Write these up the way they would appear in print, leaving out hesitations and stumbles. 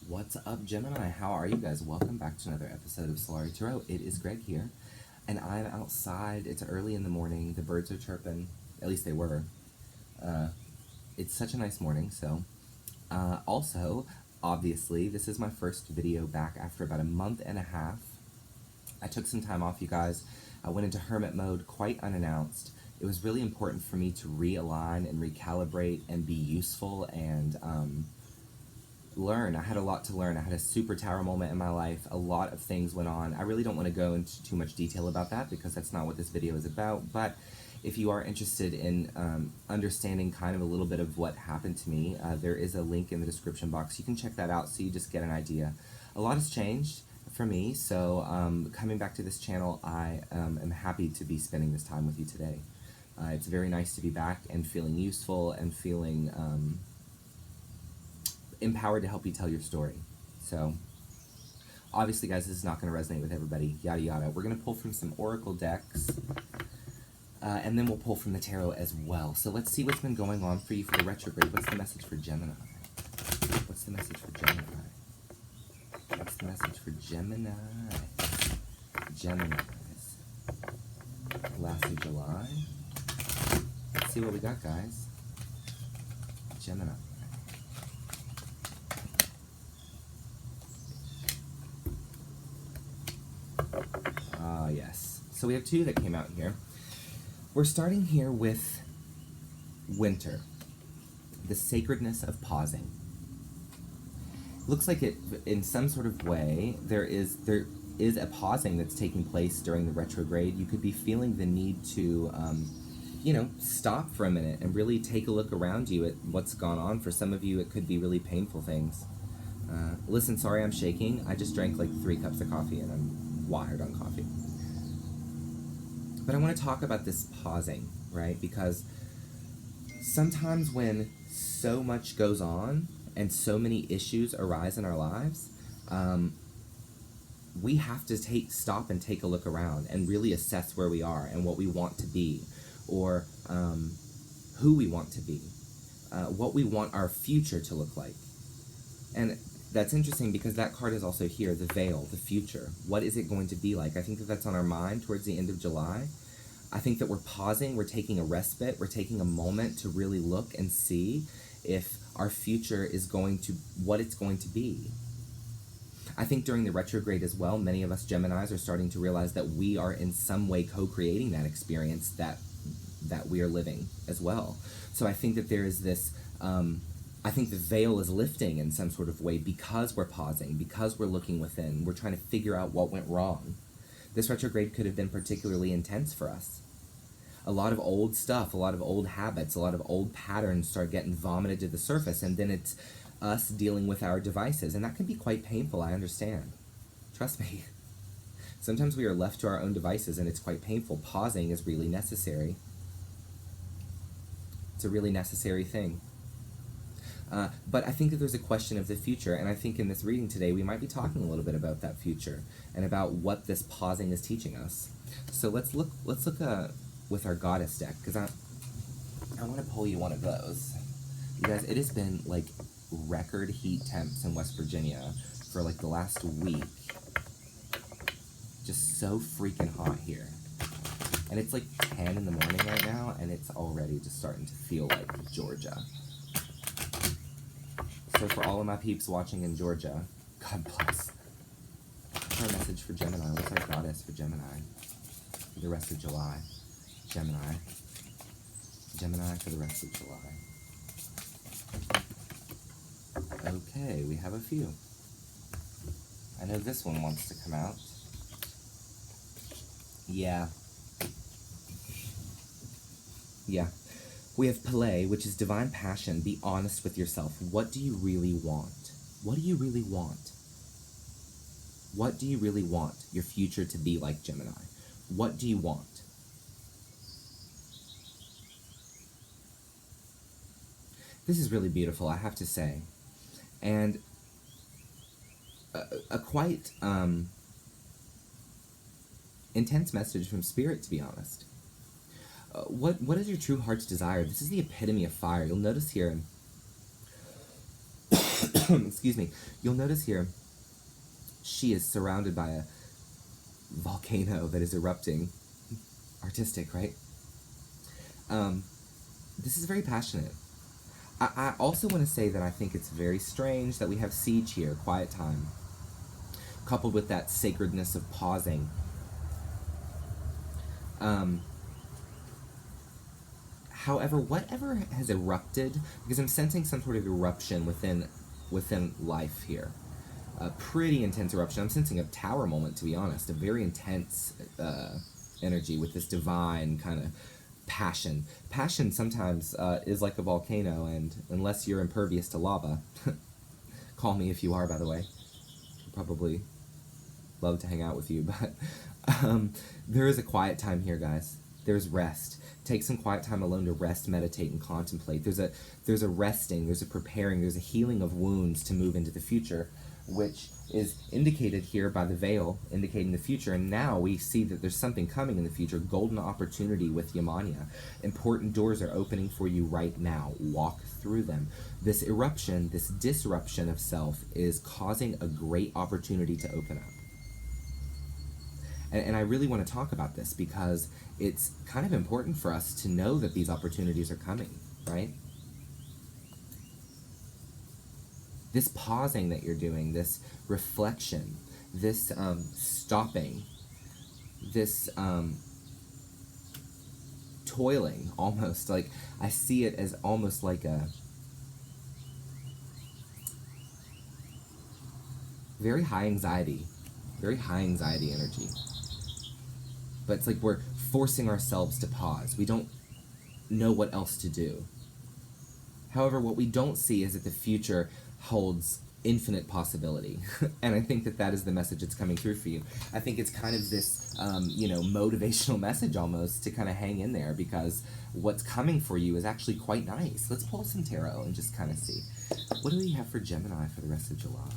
What's up, Gemini? How are you guys? Welcome back to another episode of Solari Tarot. It is Greg here, and I'm outside. It's early in the morning. The birds are chirping. At least they were. It's such a nice morning, so... also, obviously, this is my first video back after about a month and a half. I took some time off, you guys. I went into hermit mode quite unannounced. It was really important for me to realign and recalibrate and be useful and, learn. I had a lot to learn. I had a super tower moment in my life. A lot of things went on. I really don't want to go into too much detail about that because that's not what this video is about, but if you are interested in understanding kind of a little bit of what happened to me, there is a link in the description box. You can check that out so you just get an idea. A lot has changed for me, so coming back to this channel, I am happy to be spending this time with you today. It's very nice to be back and feeling useful and feeling empowered to help you tell your story. So, obviously, guys, this is not going to resonate with everybody, yada yada. We're going to pull from some oracle decks, and then we'll pull from the tarot as well. So let's see what's been going on for you for the retrograde. What's the message for Gemini? What's the message for Gemini? What's the message for Gemini? Geminis. Last of July. Let's see what we got, guys. Gemini. Yes. So we have two that came out here. We're starting here with winter. The sacredness of pausing. Looks like it, in some sort of way, there is a pausing that's taking place during the retrograde. You could be feeling the need to, stop for a minute and really take a look around you at what's gone on. For some of you, it could be really painful things. Listen, sorry I'm shaking. I just drank like 3 cups of coffee and I'm wired on coffee. But I want to talk about this pausing, right? Because sometimes when so much goes on and so many issues arise in our lives, we have to stop and take a look around and really assess where we are and what we want to be, or who we want to be, what we want our future to look like. And that's interesting because that card is also here, the veil, the future. What is it going to be like? I think that that's on our mind towards the end of July. I think that we're pausing, we're taking a respite, we're taking a moment to really look and see if our future is going to, what it's going to be. I think during the retrograde as well, many of us Geminis are starting to realize that we are in some way co-creating that experience that we are living as well. So I think that there is this, I think the veil is lifting in some sort of way because we're pausing, because we're looking within, we're trying to figure out what went wrong. This retrograde could have been particularly intense for us. A lot of old stuff, a lot of old habits, a lot of old patterns start getting vomited to the surface, and then it's us dealing with our devices, and that can be quite painful, I understand. Trust me. Sometimes we are left to our own devices, and it's quite painful. Pausing is really necessary. It's a really necessary thing. But I think that there's a question of the future, and I think in this reading today we might be talking a little bit about that future and about what this pausing is teaching us. So let's look with our goddess deck, because I want to pull you one of those. You guys, it has been like record heat temps in West Virginia for like the last week. Just so freaking hot here. And it's like 10 in the morning right now, and it's already just starting to feel like Georgia. So for all of my peeps watching in Georgia, God bless. What's our message for Gemini? What's our goddess for Gemini? For the rest of July. Gemini. Gemini for the rest of July. Okay, we have a few. I know this one wants to come out. Yeah. Yeah. We have play, which is divine passion. Be honest with yourself. What do you really want? What do you really want? What do you really want your future to be like, Gemini? What do you want? This is really beautiful, I have to say. And a quite intense message from Spirit, to be honest. What is your true heart's desire? This is the epitome of fire. You'll notice here excuse me, you'll notice here, she is surrounded by a volcano that is erupting. Artistic, right? This is very passionate. I also want to say that I think it's very strange that we have siege here, quiet time, coupled with that sacredness of pausing. However, whatever has erupted, because I'm sensing some sort of eruption within life here, a pretty intense eruption. I'm sensing a tower moment, to be honest, a very intense energy with this divine kind of passion. Passion sometimes is like a volcano, and unless you're impervious to lava, call me if you are, by the way. I'd probably love to hang out with you, but there is a quiet time here, guys. There's rest. Take some quiet time alone to rest, meditate, and contemplate. There's a resting, there's a preparing, there's a healing of wounds to move into the future, which is indicated here by the veil, indicating the future. And now we see that there's something coming in the future, golden opportunity with Yamania. Important doors are opening for you right now. Walk through them. This eruption, this disruption of self is causing a great opportunity to open up. And I really want to talk about this because it's kind of important for us to know that these opportunities are coming, right? This pausing that you're doing, this reflection, this stopping, this toiling, almost, like, I see it as almost like a very high anxiety energy. But it's like we're forcing ourselves to pause. We don't know what else to do. However, what we don't see is that the future holds infinite possibility. And I think that is the message that's coming through for you. I think it's kind of this, motivational message almost to kind of hang in there, because what's coming for you is actually quite nice. Let's pull some tarot and just kind of see. What do we have for Gemini for the rest of July?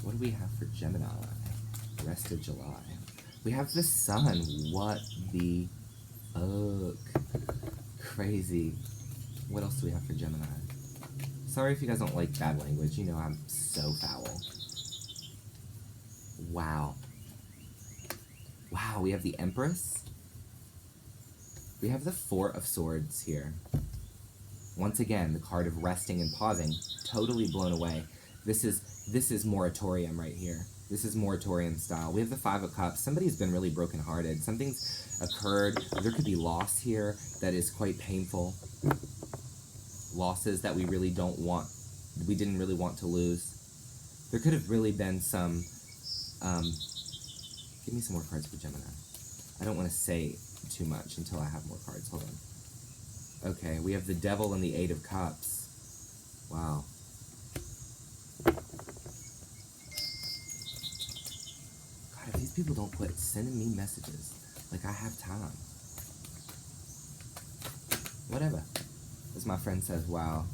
What do we have for Gemini the rest of July? We have the sun. What the fuck? Crazy. What else do we have for Gemini? Sorry if you guys don't like bad language. You know I'm so foul. Wow. Wow, we have the Empress. We have the Four of Swords here. Once again, the card of resting and pausing. Totally blown away. This is moratorium right here. This is moratorium style. We have the Five of Cups. Somebody's been really brokenhearted. Something's occurred. There could be loss here that is quite painful. Losses that we really don't want, we didn't really want to lose. There could have really been some, give me some more cards for Gemini. I don't want to say too much until I have more cards. Hold on. Okay, we have the Devil and the Eight of Cups. Wow. God, if these people don't quit sending me messages, like I have time. Whatever. As my friend says, wow.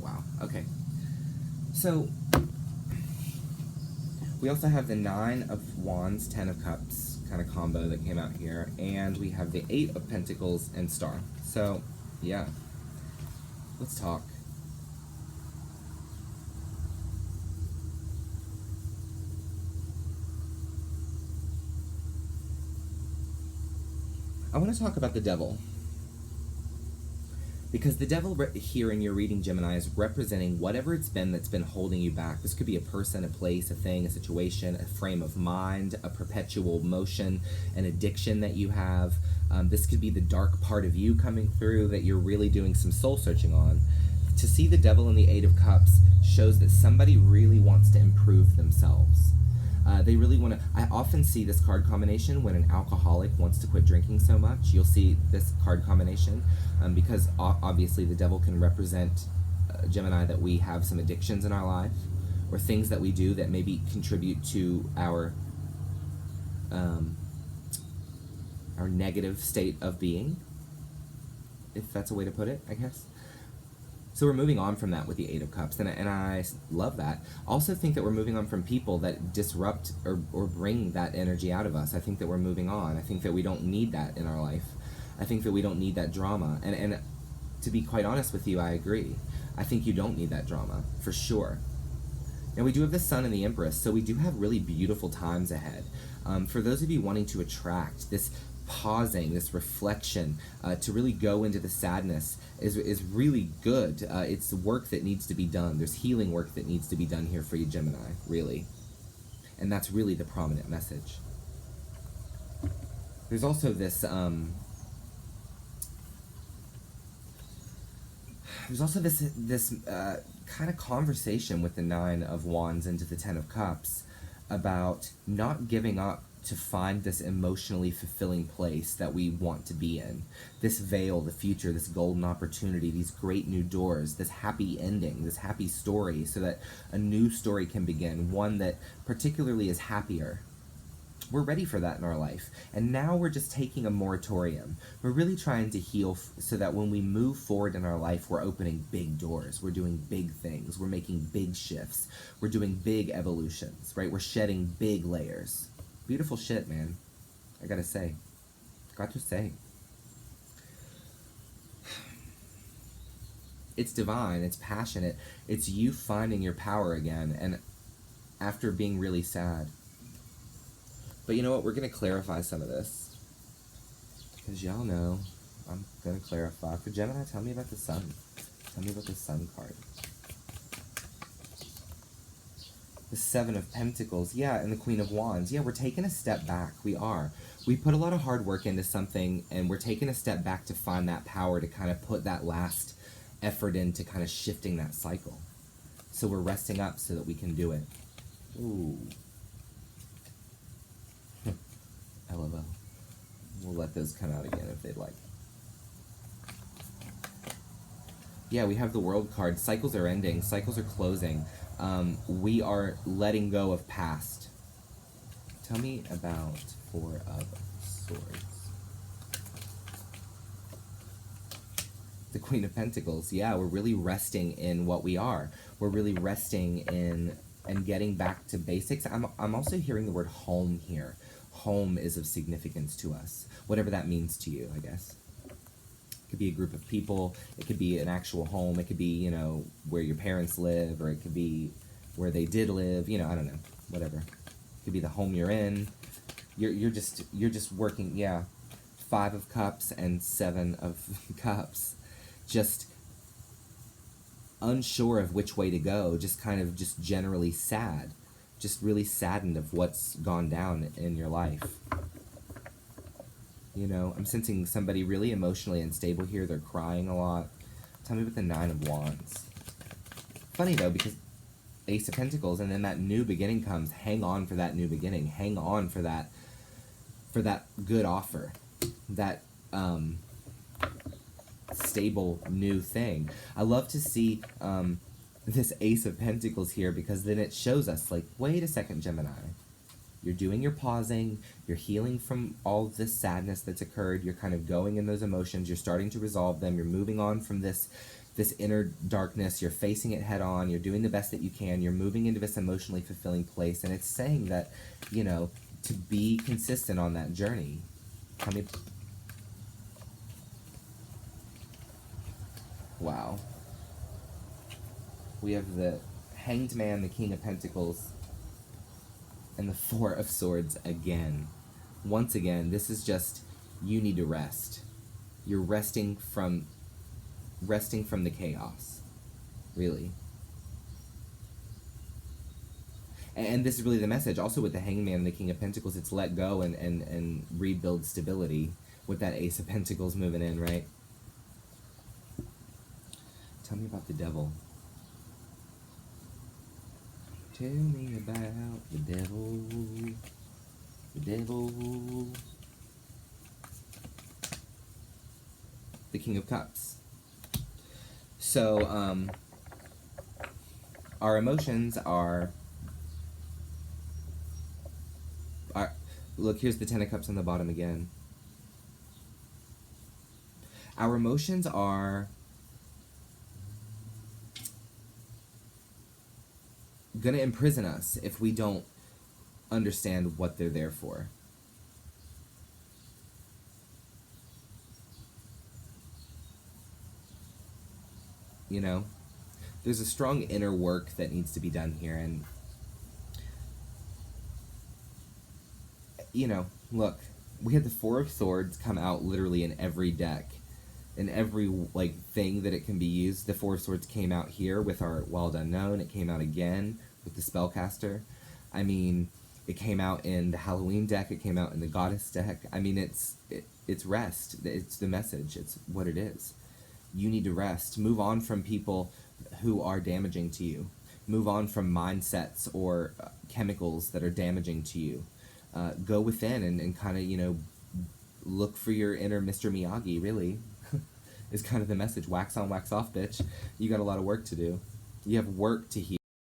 Wow, okay. So, we also have the Nine of Wands, Ten of Cups kind of combo that came out here, and we have the Eight of Pentacles and Star. So, yeah. Let's talk. I want to talk about the Devil. Because the Devil here in your reading, Gemini, is representing whatever it's been that's been holding you back. This could be a person, a place, a thing, a situation, a frame of mind, a perpetual motion, an addiction that you have. This could be the dark part of you coming through that you're really doing some soul searching on. To see the Devil and the Eight of Cups shows that somebody really wants to improve themselves. They really want to. I often see this card combination when an alcoholic wants to quit drinking so much. You'll see this card combination because obviously the Devil can represent Gemini, that we have some addictions in our life or things that we do that maybe contribute to our negative state of being, if that's a way to put it, I guess. So we're moving on from that with the Eight of Cups, and I love that. Also think that we're moving on from people that disrupt or bring that energy out of us. I think that we're moving on. I think that we don't need that in our life. I think that we don't need that drama. And to be quite honest with you, I agree. I think you don't need that drama, for sure. Now, we do have the Sun and the Empress, so we do have really beautiful times ahead. For those of you wanting to attract, this pausing, this reflection, to really go into the sadness is really good. It's work that needs to be done. There's healing work that needs to be done here for you, Gemini, really. And that's really the prominent message. There's also this, kind of conversation with the Nine of Wands into the Ten of Cups about not giving up to find this emotionally fulfilling place that we want to be in. This veil, the future, this golden opportunity, these great new doors, this happy ending, this happy story, so that a new story can begin, one that particularly is happier. We're ready for that in our life. And now we're just taking a moratorium. We're really trying to heal so that when we move forward in our life, we're opening big doors. We're doing big things. We're making big shifts. We're doing big evolutions, right? We're shedding big layers. Beautiful shit, man. I gotta say. Got to say. It's divine. It's passionate. It's you finding your power again. And after being really sad. But you know what? We're going to clarify some of this. Because y'all know I'm going to clarify. For Gemini, tell me about the Sun. Tell me about the Sun card. The Seven of Pentacles. Yeah, and the Queen of Wands. Yeah, we're taking a step back. We are. We put a lot of hard work into something, and we're taking a step back to find that power to kind of put that last effort into kind of shifting that cycle. So we're resting up so that we can do it. Ooh. LOL. We'll let those come out again if they'd like. Yeah, we have the World card. Cycles are ending. Cycles are closing. We are letting go of past. Tell me about Four of Swords. The Queen of Pentacles. Yeah, we're really resting in what we are. We're really resting in and getting back to basics. I'm also hearing the word home here. Home is of significance to us, whatever that means to you, I guess. It could be a group of people, it could be an actual home, it could be, you know, where your parents live, or it could be where they did live, you know, I don't know, whatever. It could be the home you're in. You're just working, yeah. 5 of Cups and 7 of Cups. Just unsure of which way to go, just kind of just generally sad. Just really saddened of what's gone down in your life. You know, I'm sensing somebody really emotionally unstable here. They're crying a lot. Tell me about the Nine of Wands. Funny though, because Ace of Pentacles, and then that new beginning comes. Hang on for that new beginning. Hang on for that good offer. That stable new thing. I love to see this Ace of Pentacles here, because then it shows us, like, wait a second, Gemini. You're doing your pausing, you're healing from all this sadness that's occurred, you're kind of going in those emotions, you're starting to resolve them, you're moving on from this inner darkness, you're facing it head on, you're doing the best that you can, you're moving into this emotionally fulfilling place, and it's saying that, you know, to be consistent on that journey. I mean, wow. We have the Hanged Man, the King of Pentacles, and the Four of Swords again. Once again, this is just, you need to rest. You're resting from the chaos, really. And this is really the message. Also with the Hanged Man and the King of Pentacles, it's let go and rebuild stability with that Ace of Pentacles moving in, right? Tell me about the Devil. Tell me about the devil. The devil. The King of Cups. So, our emotions are... Look, here's the Ten of Cups on the bottom again. Our emotions are going to imprison us if we don't understand what they're there for. you know? There's a strong inner work that needs to be done here, and, you know, look, we had the Four of Swords come out literally in every deck. In every, like, thing that it can be used. The Four of Swords came out here with our Wild Unknown. It came out again with the Spellcaster. I mean, it came out in the Halloween deck. It came out in the Goddess deck. I mean, it's rest. It's the message. It's what it is. You need to rest. Move on from people who are damaging to you. Move on from mindsets or chemicals that are damaging to you. Go within and kind of, you know, look for your inner Mr. Miyagi, really, is kind of the message. Wax on, wax off, bitch. You got a lot of work to do. You have work to heal.